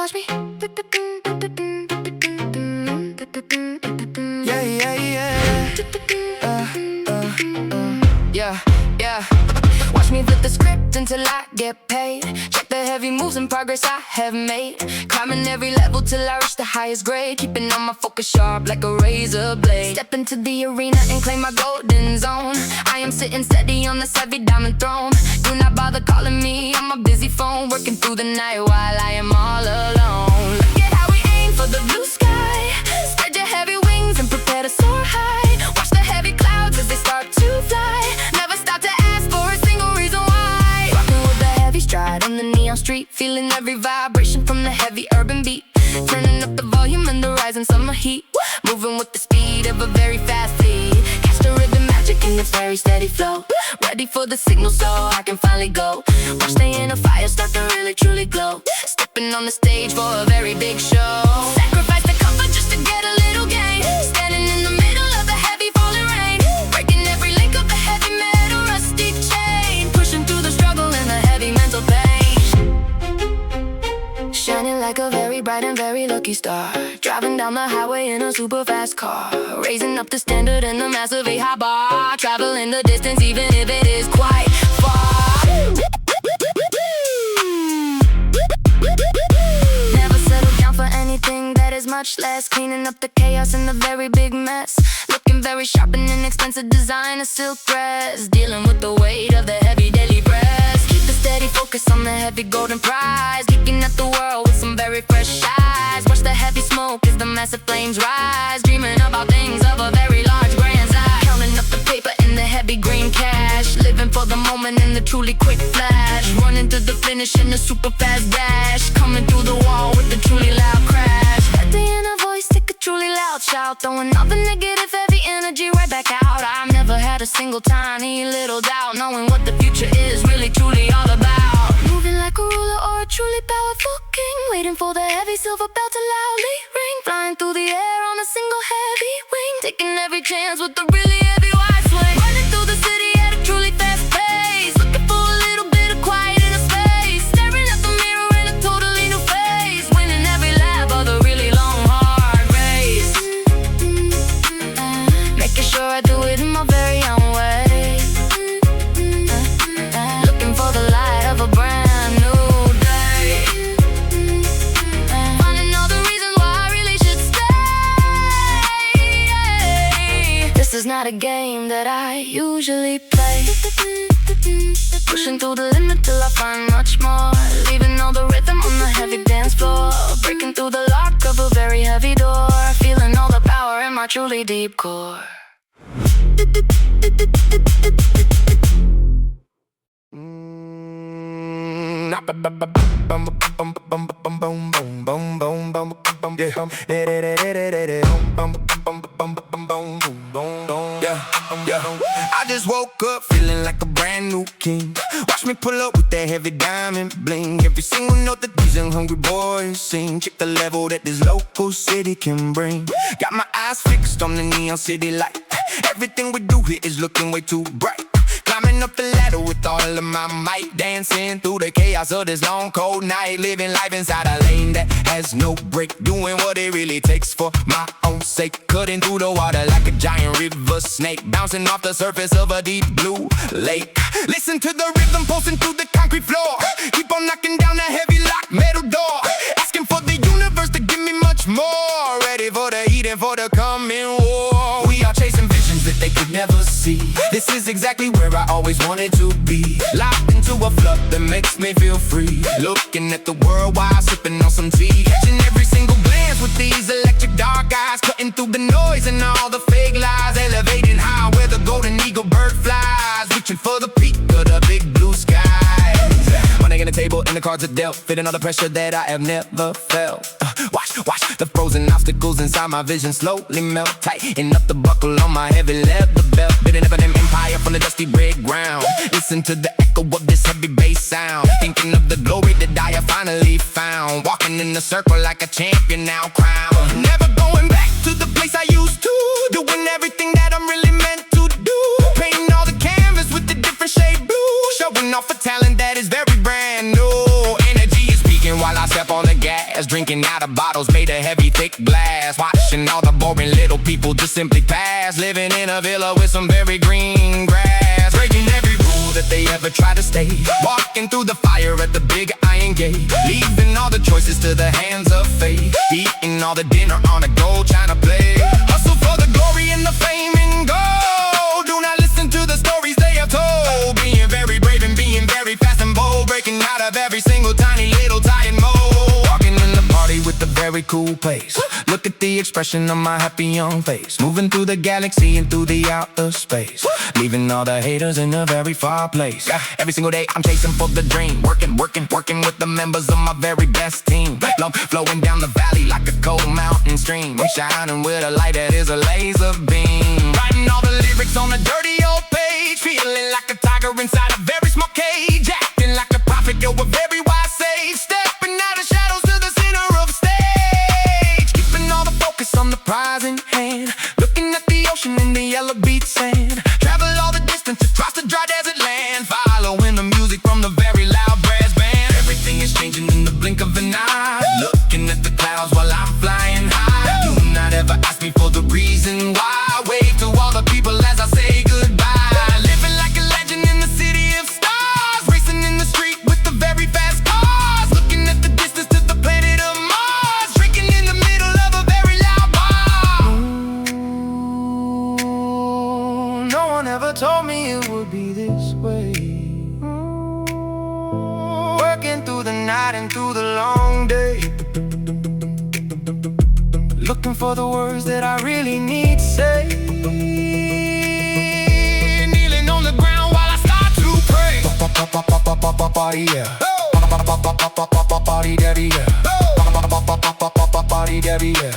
watch me. Yeah, yeah, yeah. Yeah. Watch me flip the script until I get paid. Check the heavy moves and progress I have made. Climbing every level till I reach the highest grade. Keeping on my focus sharp like a razor blade. Step into the arena and claim my golden zone. I am sitting steady on this heavy diamond throne. Do not bother calling me on my busy phone. Working through the night while I am all alone. Look at how we aim for the blue sky. Spread your heavy wings and prepare to soar high. Watch the heavy clouds as they start to fly. Never stop to ask for a single reason why. Rocking with the heavy stride on the neon street. Feeling every vibration from the heavy urban beat. Turning up the volume in the rising summer heat. Moving with the speed of a very fast fleet. Catch the rhythm magic in its very steady flow. Ready for the signal so I can finally go. Watch the inner fire start to really truly glow. Stepping on the stage for a very big show. Sacrifice the comfort just to get a little gain. Standing in the middle of the heavy falling rain. Breaking every link of the heavy metal rusty chain. Pushing through the struggle and the heavy mental pain. Shining like a very bright and very lucky star. Driving down the highway in a super fast car. Raising up the standard in the massive high bar. Traveling the distance even if it is quite far. Never settle down for anything that is much less. Cleaning up the chaos in the very big mess. Looking very sharp in an expensive designer silk dress. Dealing with the weight of the heavy daily press. Keep the steady focus on the heavy golden prize. Looking at the world with some very fresh eyes. Watch the heavy smoke as the massive flames rise. Dreaming about things of a very large grand size. Counting up the paper in the heavy green cash. Living for the moment in the truly quick flash. Running to the finish in a super fast dash. Coming through the wall with the truly loud crash. Let the inner voice take a truly loud shout. Throwing all the negative heavy energy right back out. I've never had a single tiny little doubt. Knowing what the future is really truly all about. Moving like a ruler or a truly powerful king. Waiting for the heavy silver bell to loudly ring. Flying through the air on a single heavy wing. Taking every chance with the really heavy wide swing. Running through the city at a truly fast pace. Looking for a little bit of quiet in a space. Staring at the mirror in a totally new face. Winning every lap of the really long hard race. Making sure I do it in my very own way. Looking for the light of a brand new day. Finding all the reasons why I really should stay. This is not a game that I usually play. Pushing through the limit till I find much more. Leaving all the rhythm on the heavy dance floor. Breaking through the lock of a very heavy door. Feeling all the power in my truly deep core. I just woke up feeling like a brand new king. Watch me pull up with that heavy diamond bling. Every single note that these young hungry boys sing. Check the level that this local city can bring. Got my eyes fixed on the neon city light. Everything we do here is looking way too bright. Climbing up the ladder with all of my might. Dancing through the chaos of this long cold night. Living life inside a lane that has no break. Doing what it really takes for my own sake. Cutting through the water like a giant river snake. Bouncing off the surface of a deep blue lake. Listen to the rhythm pulsing through the concrete floor. Keep on knocking down that heavy locked metal door. Asking for the universe to give me much more. Ready for the heat and for the coming war. We are chasing visions that they could never see. This is exactly where I always wanted to be. Locked into a flood that makes me feel free. Looking at the world while sipping on some tea. Catching every single glance with these electric dark eyes. Cutting through the noise and all the fake lies. Elevating high where the golden eagle bird flies. Reaching for the peak of the big blue skies. Money on the table and the cards are dealt. Fitting all the pressure that I have never felt. Watch the frozen obstacles inside my vision slowly melt. Tighten up the buckle on my heavy leather belt. Building up an empire from the dusty red ground. Listen to the echo of this heavy bass sound. Thinking of the glory that I have finally found. Walking in the circle like a champion now crowned. Never going back to the place I used to. Doing everything that I'm really meant to do. Painting all the canvas with the different shade blue. Showing off a talent that is very brand new. Energy is peaking while I step on the gas. gas, drinking out of bottles made of heavy, thick glass. Watching all the boring little people just simply pass. Living in a villa with some very green grass. Breaking every rule that they ever try to stay. Walking through the fire at the big iron gate. Leaving all the choices to the hands of fate. Eating all the dinner on a gold china plate. Hustle for the glory and the fame and gold. Do not listen to the stories they have told. Being very brave and being very fast and bold. Breaking out of every single tiny little tie and mold. Walking in the party with a very cool pace. Look at the expression on my happy young face. Moving through the galaxy and through the outer space. Leaving all the haters in a very far place. Every single day I'm chasing for the dream. Working with the members of my very best team. Love flowing down the valley like a cold mountain stream. I'm shining with a light that is a laser beam. Writing all the lyrics on a dirty old page. Feeling like a tiger inside a very small cage. Acting like a prophet, yo, a very wise sage. Stepping out of shadows to the center of stage. Keeping all the focus on the prize in hand. Looking at the ocean in the yellow beach sand. Travel all the distance across the dry desert land. Following the music from the very loud brass band. Everything is changing in the blink of an eye. Looking at the clouds while I'm flying high. Do not ever ask me for the reason why. Wave to all the people as I say goodbye. Living like a legend in the city of stars. Racing in the street with the very fast cars. Looking at the distance to the planet of Mars. Drinking in the middle of a very loud bar. No one ever told me it would be this way. Working through the night and through the long day. Looking for the words that I really need to say. Kneeling on the ground while I start to pray. Party, yeah. Party, daddy, yeah. Party, daddy, yeah.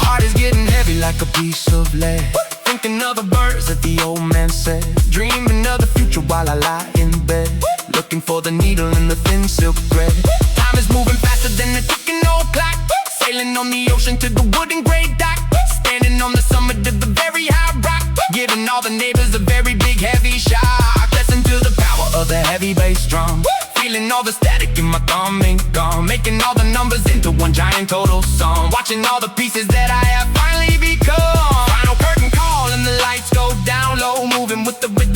Heart is getting heavy like a piece of lead. Thinking of the birds that the old man said. Dreaming of the future while I lie in bed. Looking for the needle in the thin silk thread. Time is moving faster than a ticking old clock. Sailing on the ocean to the wooden gray dock. Standing on the summit of the very high rock. Giving all the neighbors a very big heavy shock. Listen to the power of the heavy bass drum. Feeling all the static in my thumb and gum. Making all the numbers into one giant total sum. Watching all the pieces that I have finally become. Final curtain call and the lights go down low. Moving with the rhythm